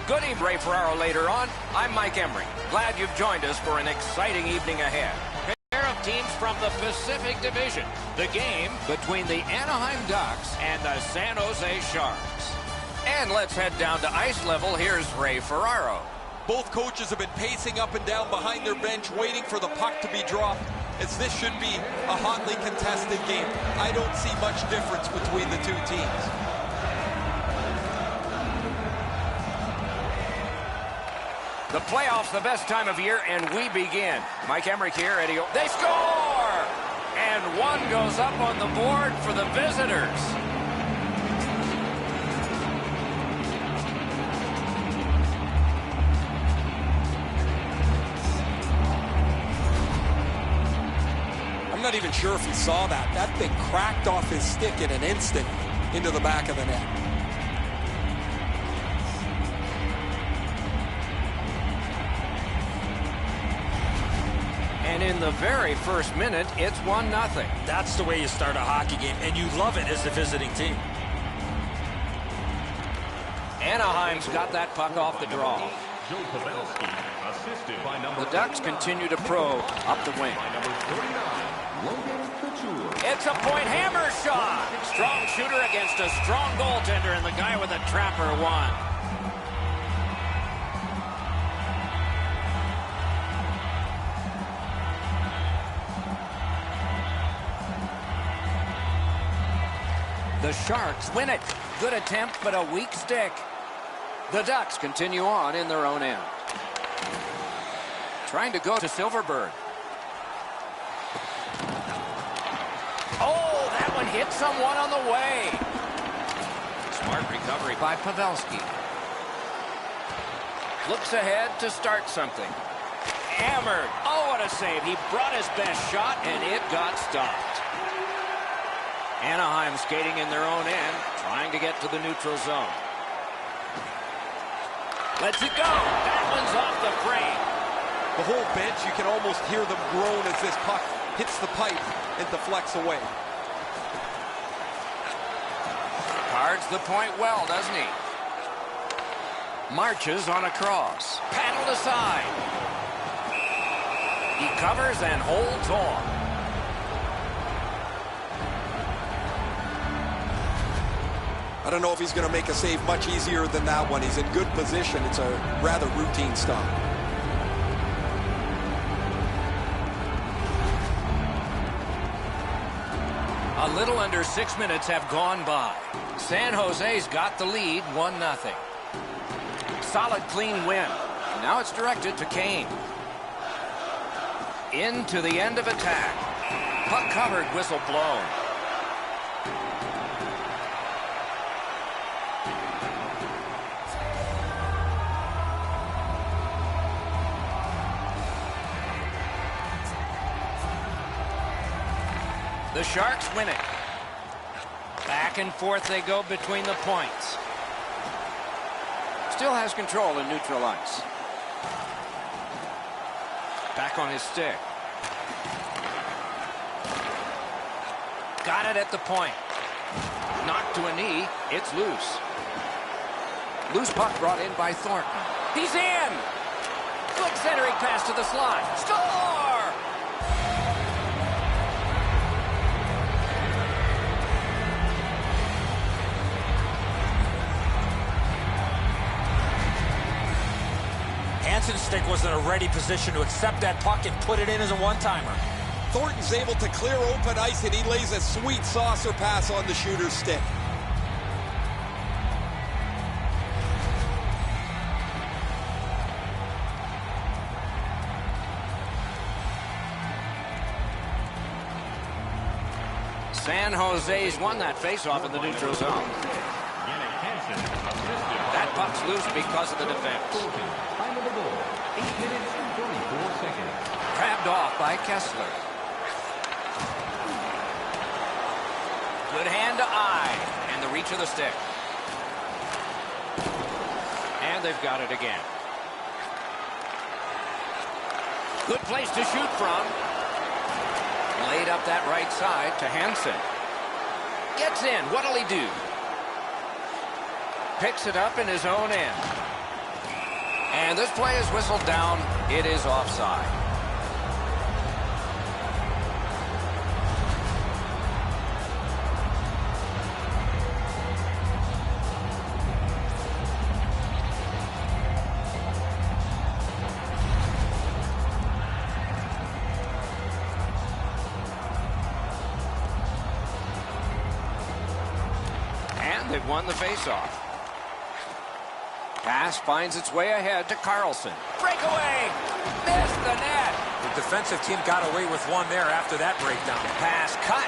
Good evening, Ray Ferraro later on. I'm Mike Emery. Glad you've joined us for an exciting evening ahead. Pair of teams from the Pacific Division. The game between the Anaheim Ducks and the San Jose Sharks. And let's head down to ice level. Here's Ray Ferraro. Both coaches have been pacing up and down behind their bench, waiting for the puck to be dropped, as this should be a hotly contested game. I don't see much difference between the two teams. The playoffs, the best time of year, and we begin. Mike Emmerich here, Eddie. They score! And one goes up on the board for the visitors. I'm not even sure if he saw that. That thing cracked off his stick in an instant into the back of the net. And in the very first minute, it's 1-0. That's the way you start a hockey game, and you love it as the visiting team. Anaheim's got that puck off the draw. The Ducks continue to probe up the wing. It's a point hammer shot. Strong shooter against a strong goaltender, and the guy with a trapper won. The Sharks win it. Good attempt, but a weak stick. The Ducks continue on in their own end. Trying to go to Silfverberg. Oh, that one hit someone on the way. Smart recovery by Pavelski. Looks ahead to start something. Hammered. Oh, what a save. He brought his best shot, and it got stopped. Anaheim skating in their own end, trying to get to the neutral zone. Lets it go. That one's off the frame. The whole bench, you can almost hear them groan as this puck hits the pipe and deflects away. Guards the point well, doesn't he? Marches on a cross. Paddled aside. He covers and holds on. I don't know if he's going to make a save much easier than that one. He's in good position. It's a rather routine stop. A little under 6 minutes have gone by. San Jose's got the lead, 1-0. Solid, clean win. Now it's directed to Kane. Into the end of attack. Puck covered, whistle blown. The Sharks win it. Back and forth they go between the points. Still has control in neutral ice. Back on his stick. Got it at the point. Knocked to a knee. It's loose. Loose puck brought in by Thornton. He's in! Good centering pass to the slot. Score! Hansen's stick was in a ready position to accept that puck and put it in as a one-timer. Thornton's able to clear open ice, and he lays a sweet saucer pass on the shooter's stick. San Jose's won that faceoff in the neutral zone. That puck's loose because of the defense. Grabbed off by Kessler. Good hand to eye, and the reach of the stick. And they've got it again. Good place to shoot from. Laid up that right side to Hansen. Gets in. What'll he do? Picks it up in his own end. And this play is whistled down. It is offside. And they've won the faceoff. Pass finds its way ahead to Carlson. Breakaway! Missed the net! The defensive team got away with one there after that breakdown. Pass cut.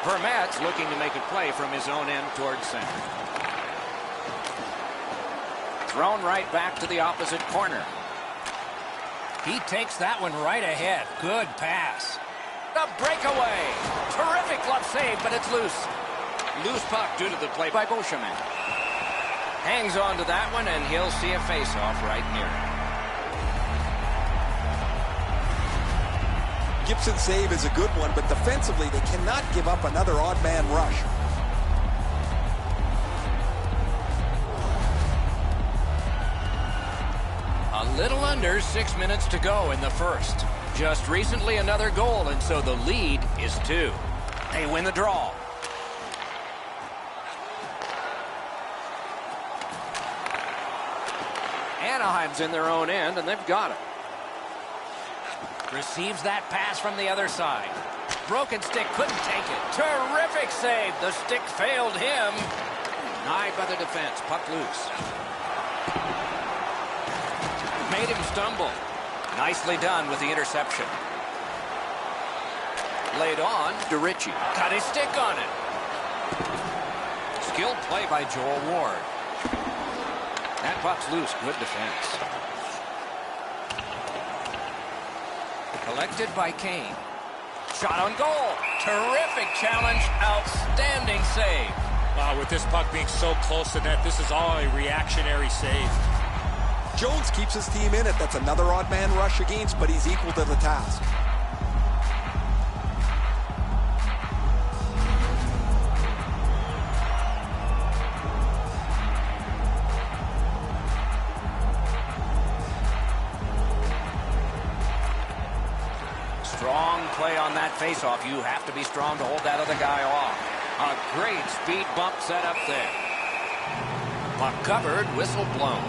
Vermette's looking to make a play from his own end towards center. Thrown right back to the opposite corner. He takes that one right ahead. Good pass. The breakaway! Terrific glove save, but it's loose. Loose puck due to the play by Beauchemin. Hangs on to that one, and he'll see a face-off right near it. Gibson's save is a good one, but defensively they cannot give up another odd man rush. A little under 6 minutes to go in the first. Just recently another goal, and so the lead is 2. They win the draw. Anaheim's in their own end, and they've got it. Receives that pass from the other side. Broken stick, couldn't take it. Terrific save. The stick failed him. Denied by the defense. Puck loose. Made him stumble. Nicely done with the interception. Laid on to Ritchie. Cut his stick on it. Skilled play by Joel Ward. That puck's loose. Good defense. Collected by Kane. Shot on goal. Terrific challenge. Outstanding save. Wow, with this puck being so close to net, this is all a reactionary save. Jones keeps his team in it. That's another odd man rush against, but he's equal to the task. Strong play on that faceoff. You have to be strong to hold that other guy off. A great speed bump set up there. Puck covered, whistle blown.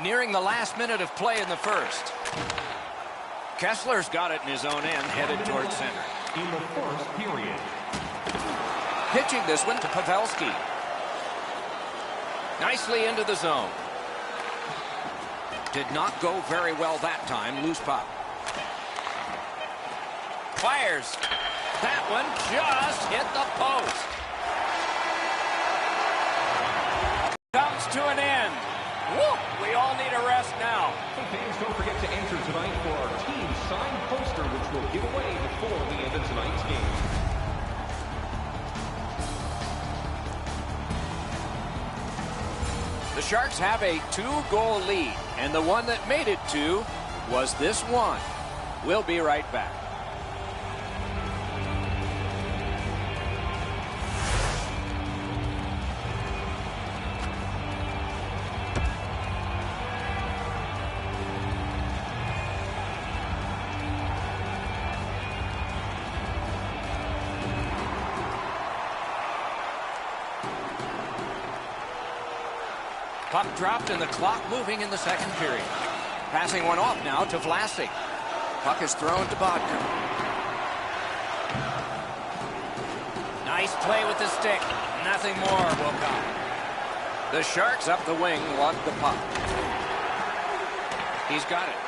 Nearing the last minute of play in the first. Kessler's got it in his own end, headed towards center. In the first period. Pitching this one to Pavelski. Nicely into the zone. Did not go very well that time. Loose puck. Fires. That one just hit the post. Comes to an end. Woo! We all need a rest now. Hey fans, don't forget to enter tonight for our team signed poster, which we'll give away before the end of tonight's game. The Sharks have a 2-goal lead, and the one that made it 2 was this one. We'll be right back. Puck dropped and the clock moving in the second period. Passing one off now to Vlasic. Puck is thrown to Bodka. Nice play with the stick. Nothing more will come. The Sharks up the wing want the puck. He's got it.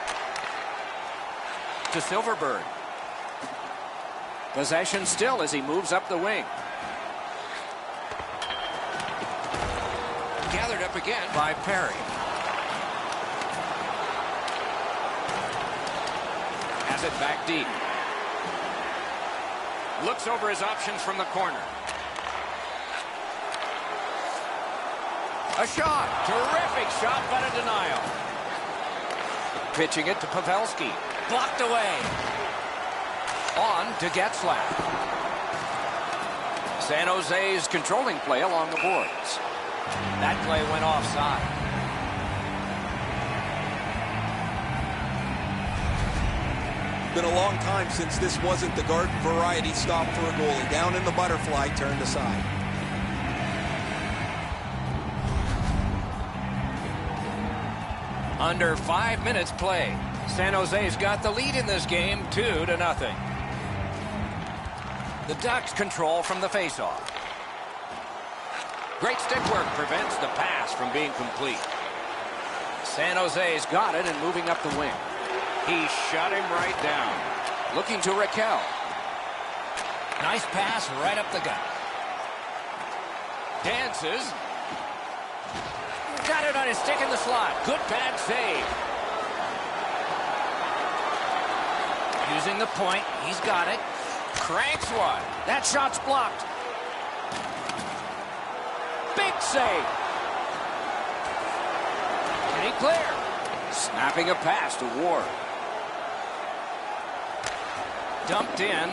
To Silverberg. Possession still as he moves up the wing. Gathered up again by Perry. Has it back deep. Looks over his options from the corner. A shot. Terrific shot, but a denial. Pitching it to Pavelski. Blocked away. On to Getzlaf. San Jose's controlling play along the boards. That play went offside. Been a long time since this wasn't the garden variety stop for a goalie. Down in the butterfly, turned aside. Under 5 minutes play. San Jose's got the lead in this game, 2-0. The Ducks control from the faceoff. Great stick work prevents the pass from being complete. San Jose's got it and moving up the wing. He shut him right down. Looking to Raquel. Nice pass right up the gut. Dances. Got it on his stick in the slot. Good pad save. Using the point. He's got it. Cranks one. That shot's blocked. Big save. Can he clear? Snapping a pass to Ward. Dumped in.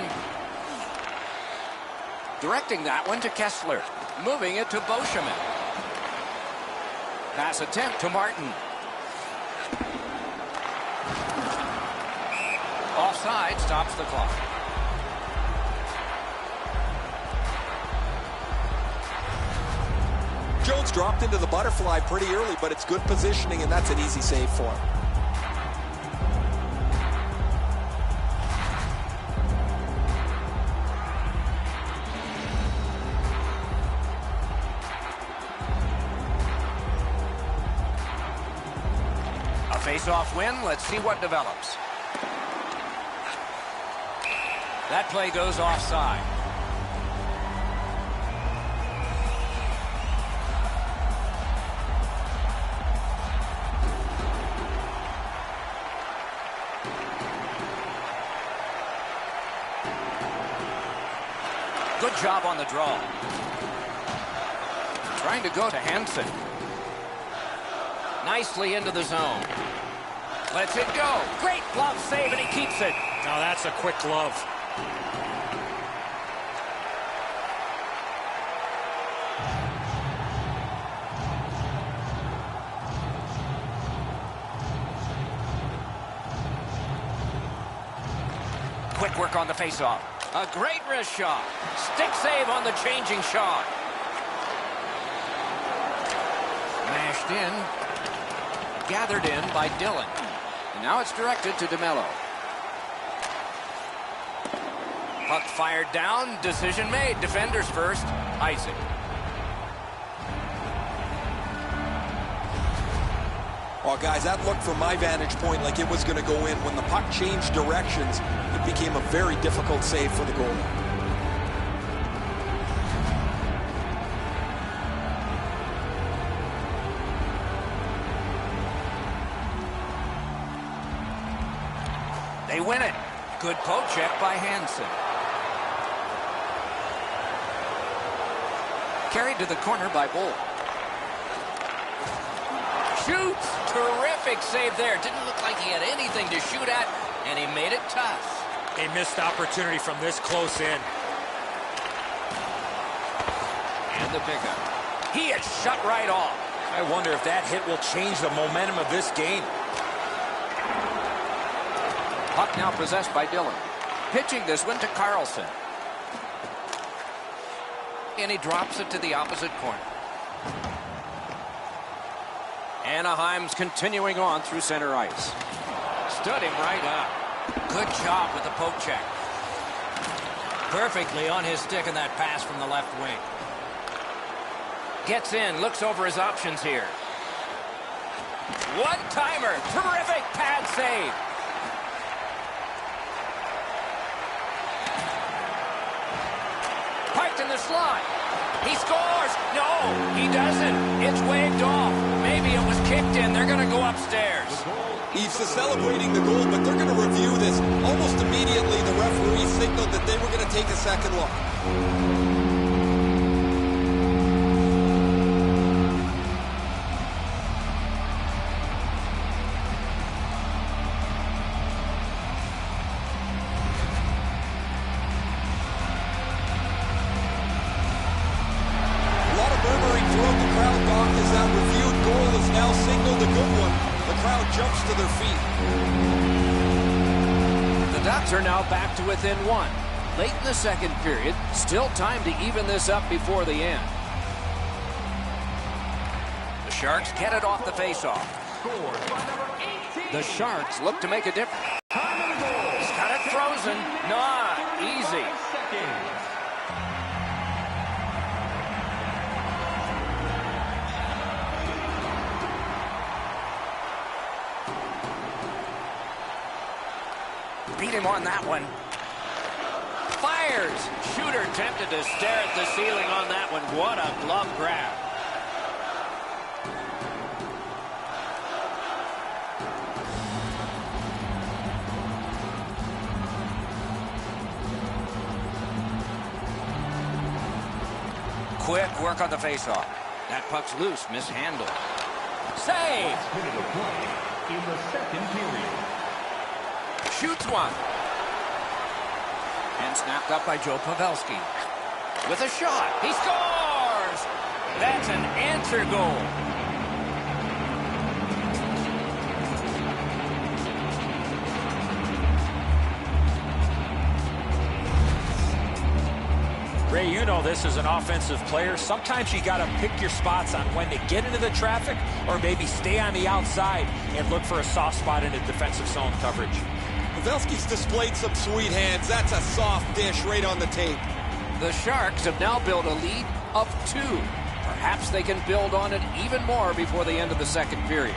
Directing that one to Kessler. Moving it to Beauchemin. Pass attempt to Martin. Offside stops the clock. Jones dropped into the butterfly pretty early, but it's good positioning, and that's an easy save for him. A face-off win. Let's see what develops. That play goes offside. Good job on the draw. Trying to go to Hansen. Nicely into the zone. Lets it go. Great glove save, and he keeps it. Now that's a quick glove. Quick work on the faceoff. A great wrist shot. Stick save on the changing shot. Mashed in. Gathered in by Dillon. And now it's directed to DeMello. Puck fired down. Decision made. Defenders first. Icing. Well, guys, that looked from my vantage point like it was going to go in. When the puck changed directions, it became a very difficult save for the goalie. They win it. Good poke check by Hansen. Carried to the corner by Bull. Shoots. Terrific save there. Didn't look like he had anything to shoot at, and he made it tough. A missed opportunity from this close in. And the pickup. He is shut right off. I wonder if that hit will change the momentum of this game. Puck now possessed by Dillon. Pitching this one to Carlson. And he drops it to the opposite corner. Anaheim's continuing on through center ice. Stood him right up. Good job with the poke check. Perfectly on his stick in that pass from the left wing. Gets in, looks over his options here. One-timer. Terrific pad save. Piked in the slot. He scores. No, he doesn't. It's waved off. Maybe it was kicked in. They're going to go upstairs. The goal He's celebrating the goal, but they're going to review this. Almost immediately, the referee signaled that they were going to take a second look. A lot of murmuring throughout the crowd, Doc, as that reviewed goal is now signaled a good one. The crowd jumps to their feet. The Ducks are now back to within one. Late in the second period, still time to even this up before the end. The Sharks get it off the faceoff. The Sharks look to make a difference. He's got it frozen. Not easy. Beat him on that one. Fires. Shooter tempted to stare at the ceiling on that one. What a glove grab. Quick work on the faceoff. That puck's loose. Mishandled. Save. Minute of play in the second period. Shoots one. And snapped up by Joe Pavelski. With a shot. He scores! That's an answer goal. Ray, you know this as an offensive player. Sometimes you got to pick your spots on when to get into the traffic or maybe stay on the outside and look for a soft spot in a defensive zone coverage. Pavelski's displayed some sweet hands. That's a soft dish right on the tape. The Sharks have now built a lead of 2. Perhaps they can build on it even more before the end of the second period.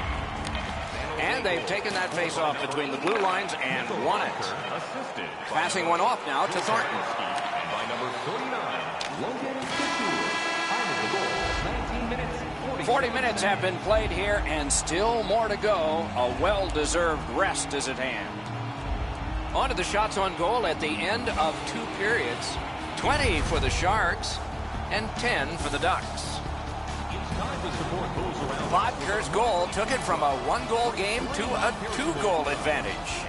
And they've taken that face-off between the blue lines and won it. Passing one off now to Thornton. And by number 39, Logan Couture. Time of the goal, 19 minutes, 40 minutes have been played here, and still more to go. A well-deserved rest is at hand. On to the shots on goal at the end of 2 periods. 20 for the Sharks and 10 for the Ducks. Bodker's goal took it from a 1-goal game to a 2-goal advantage.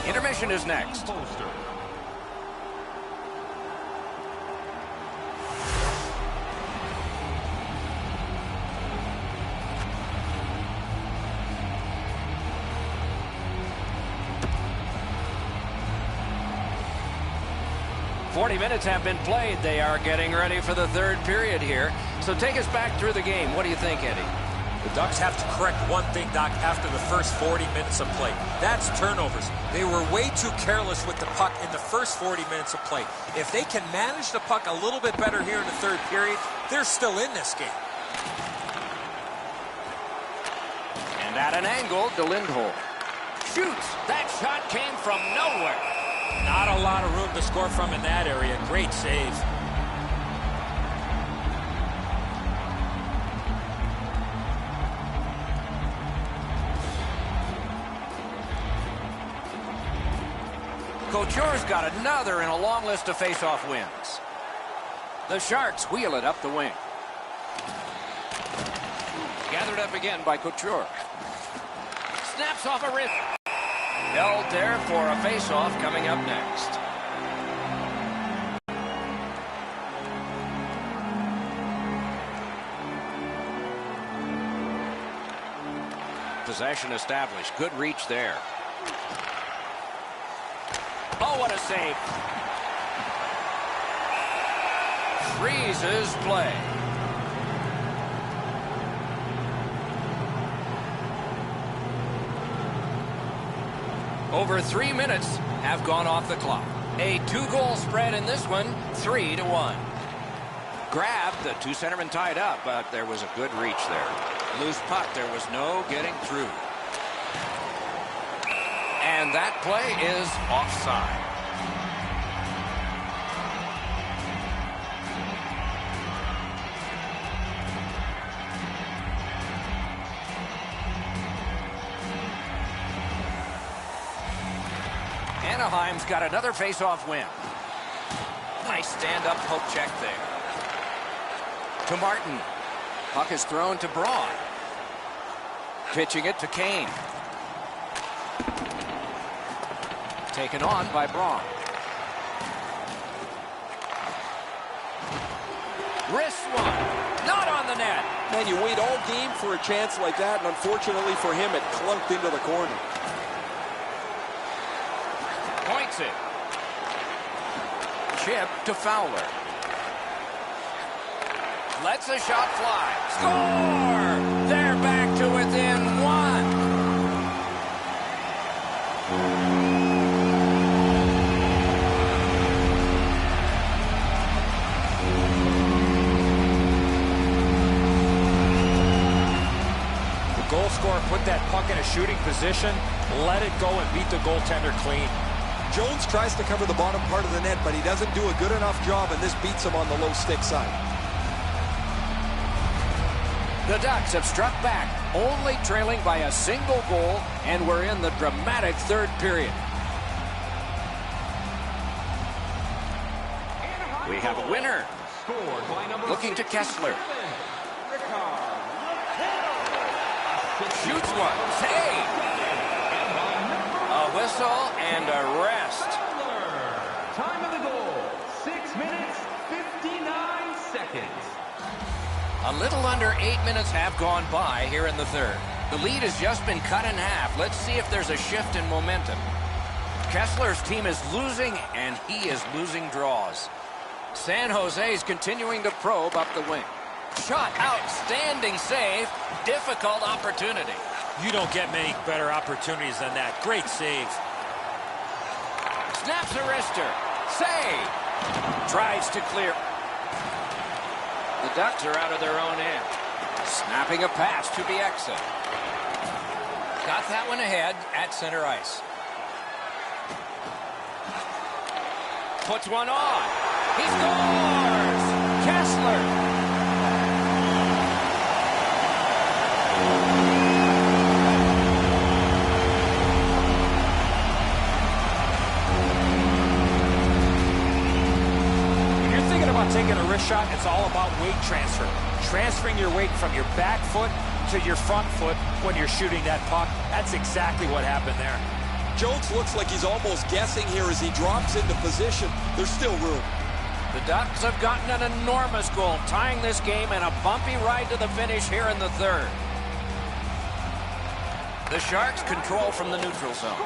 Intermission is next. 40 minutes have been played. They are getting ready for the third period here. So take us back through the game. What do you think, Eddie? The Ducks have to correct one thing, Doc, after the first 40 minutes of play. That's turnovers. They were way too careless with the puck in the first 40 minutes of play. If they can manage the puck a little bit better here in the third period, they're still in this game. And at an angle to Lindholm. Shoots. That shot came from nowhere. Not a lot of room to score from in that area. Great save. Couture's got another in a long list of face-off wins. The Sharks wheel it up the wing. Gathered up again by Couture. Snaps off a wrist. Held there for a face-off coming up next. Possession established. Good reach there. Oh, what a save. Freezes play. Over 3 minutes have gone off the clock. A 2-goal spread in this one, 3-1. Grabbed, the 2 centermen tied up, but there was a good reach there. Loose puck, there was no getting through. And that play is offside. Anaheim's got another face-off win. Nice stand-up poke check there. To Martin. Puck is thrown to Braun. Pitching it to Kane. Taken on by Braun. Wrist one. Not on the net. Man, you wait all game for a chance like that, and unfortunately for him, it clunked into the corner. Points it. Chip to Fowler. Lets a shot fly. Score! They're back to within one. The goal scorer put that puck in a shooting position, let it go, and beat the goaltender clean. Jones tries to cover the bottom part of the net, but he doesn't do a good enough job, and this beats him on the low stick side. The Ducks have struck back, only trailing by a single goal, and we're in the dramatic third period. We have a winner. Looking to Kessler. Shoots one. Save. A whistle and a rest. Time of the goal, 6 minutes, 59 seconds. A little under 8 minutes have gone by here in the third. The lead has just been cut in half. Let's see if there's a shift in momentum. Kessler's team is losing, and he is losing draws. San Jose is continuing to probe up the wing. Shot, outstanding save, difficult opportunity. You don't get many better opportunities than that. Great save. Snaps a wrister. Save. Tries to clear. The Ducks are out of their own end. Snapping a pass to Bieksa. Got that one ahead at center ice. Puts one on. He scores! Kessler. Taking a wrist shot, it's all about weight transfer. Transferring your weight from your back foot to your front foot when you're shooting that puck. That's exactly what happened there. Jones looks like he's almost guessing here as he drops into position. There's still room. The Ducks have gotten an enormous goal, tying this game and a bumpy ride to the finish here in the third. The Sharks control from the neutral zone.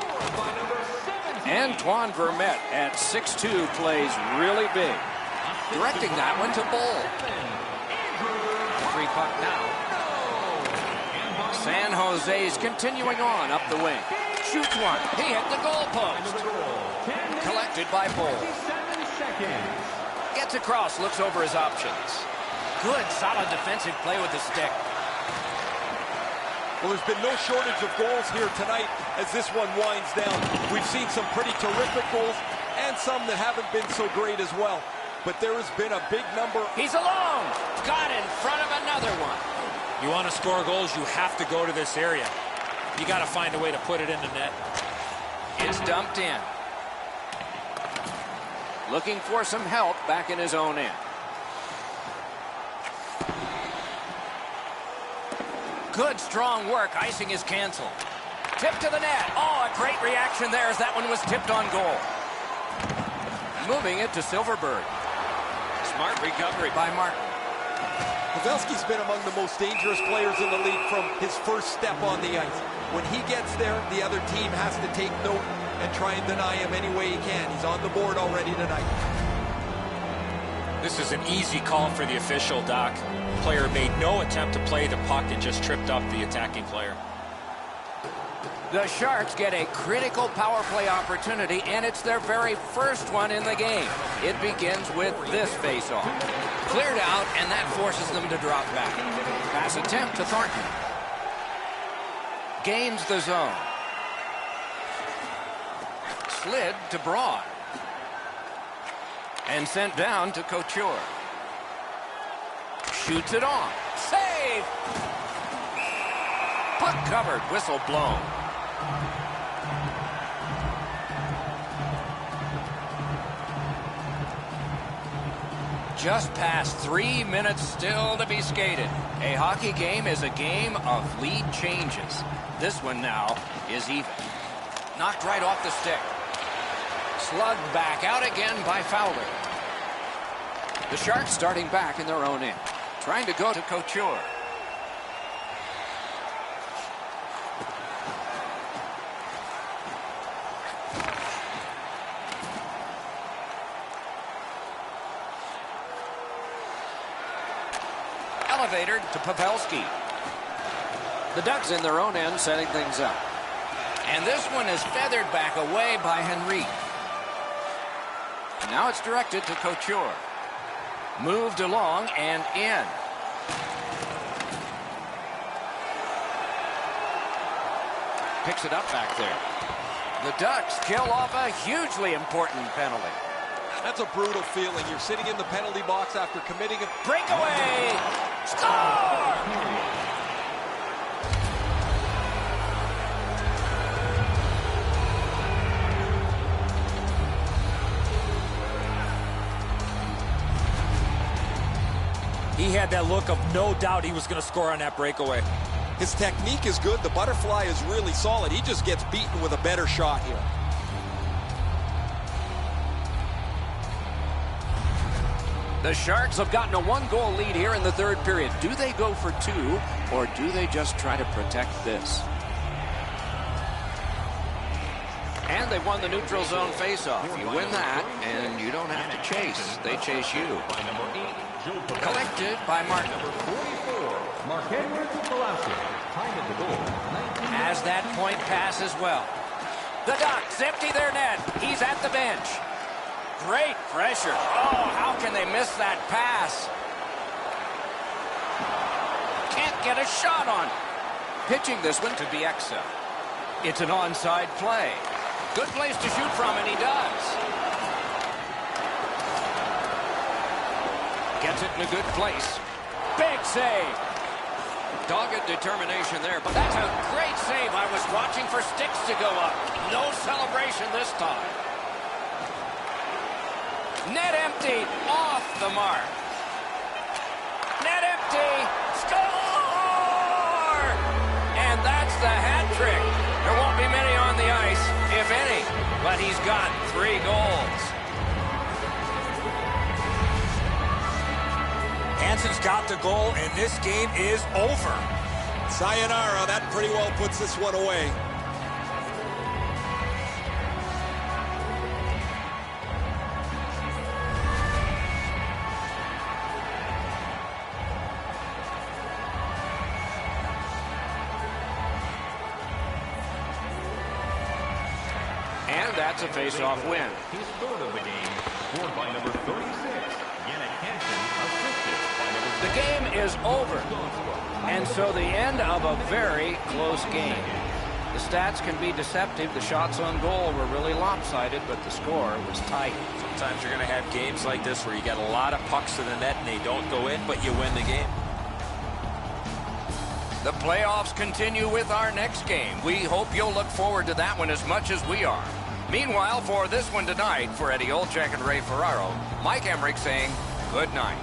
Antoine Vermette at 6'2" plays really big. Directing that one to Bull. Free puck now. San Jose's continuing on up the wing. Shoots one. He hit the goal post. Collected by Bull. Gets across, looks over his options. Good, solid defensive play with the stick. Well, there's been no shortage of goals here tonight as this one winds down. We've seen some pretty terrific goals and some that haven't been so great as well. But there has been a big number. He's alone. Got in front of another one. You want to score goals, you have to go to this area. You got to find a way to put it in the net. It's dumped in. Looking for some help back in his own end. Good, strong work. Icing is canceled. Tip to the net. Oh, a great reaction there as that one was tipped on goal. Moving it to Silverberg. Smart recovery by Martin. Pavelski's been among the most dangerous players in the league from his first step on the ice. When he gets there, the other team has to take note and try and deny him any way he can. He's on the board already tonight. This is an easy call for the official, Doc. Player made no attempt to play the puck and just tripped up the attacking player. The Sharks get a critical power play opportunity, and it's their very first one in the game. It begins with this faceoff. Cleared out, and that forces them to drop back. Pass attempt to Thornton. Gains the zone. Slid to Braun. And sent down to Couture. Shoots it on. Save! Puck covered, whistle blown. just past 3 minutes still to be skated. A hockey game is a game of lead changes. This one now is even. Knocked right off the stick. Slugged back out again by Fowler. The Sharks starting back in their own end. Trying to go to Couture. Elevator to Pavelski. The Ducks in their own end setting things up. And this one is feathered back away by Henry. And now it's directed to Couture. Moved along and in. Picks it up back there. The Ducks kill off a hugely important penalty. That's a brutal feeling. You're sitting in the penalty box after committing a Breakaway! Score! He had that look of no doubt he was going to score on that breakaway. His technique is good. The butterfly is really solid. He just gets beaten with a better shot here. The Sharks have gotten a one-goal lead here in the third period. Do they go for two, or do they just try to protect this? And they've won the neutral zone faceoff. You win that, and you don't have to chase. They chase you. Collected by Martin. As that point pass as well. The Ducks empty their net. He's at the bench. Great pressure. Oh, how can they miss that pass? Can't get a shot on. Pitching this one to Bieksa. It's an onside play. Good place to shoot from, and he does. Gets it in a good place. Big save. Dogged determination there, but that's a great save. I was watching for sticks to go up. No celebration this time. Net empty, off the mark. Net empty, score! And that's the hat trick. There won't be many on the ice, if any, but he's got 3 goals. Hansen's got the goal, and this game is over. Sayonara, that pretty well puts this one away. And that's a face-off win. His third of the game, scored by number 36. Yannick Hansen, assisted by number... The game is over. And so the end of a very close game. The stats can be deceptive. The shots on goal were really lopsided, but the score was tight. Sometimes you're going to have games like this where you got a lot of pucks to the net and they don't go in, but you win the game. The playoffs continue with our next game. We hope you'll look forward to that one as much as we are. Meanwhile, for this one tonight, for Eddie Olczyk and Ray Ferraro, Mike Emrick saying good night.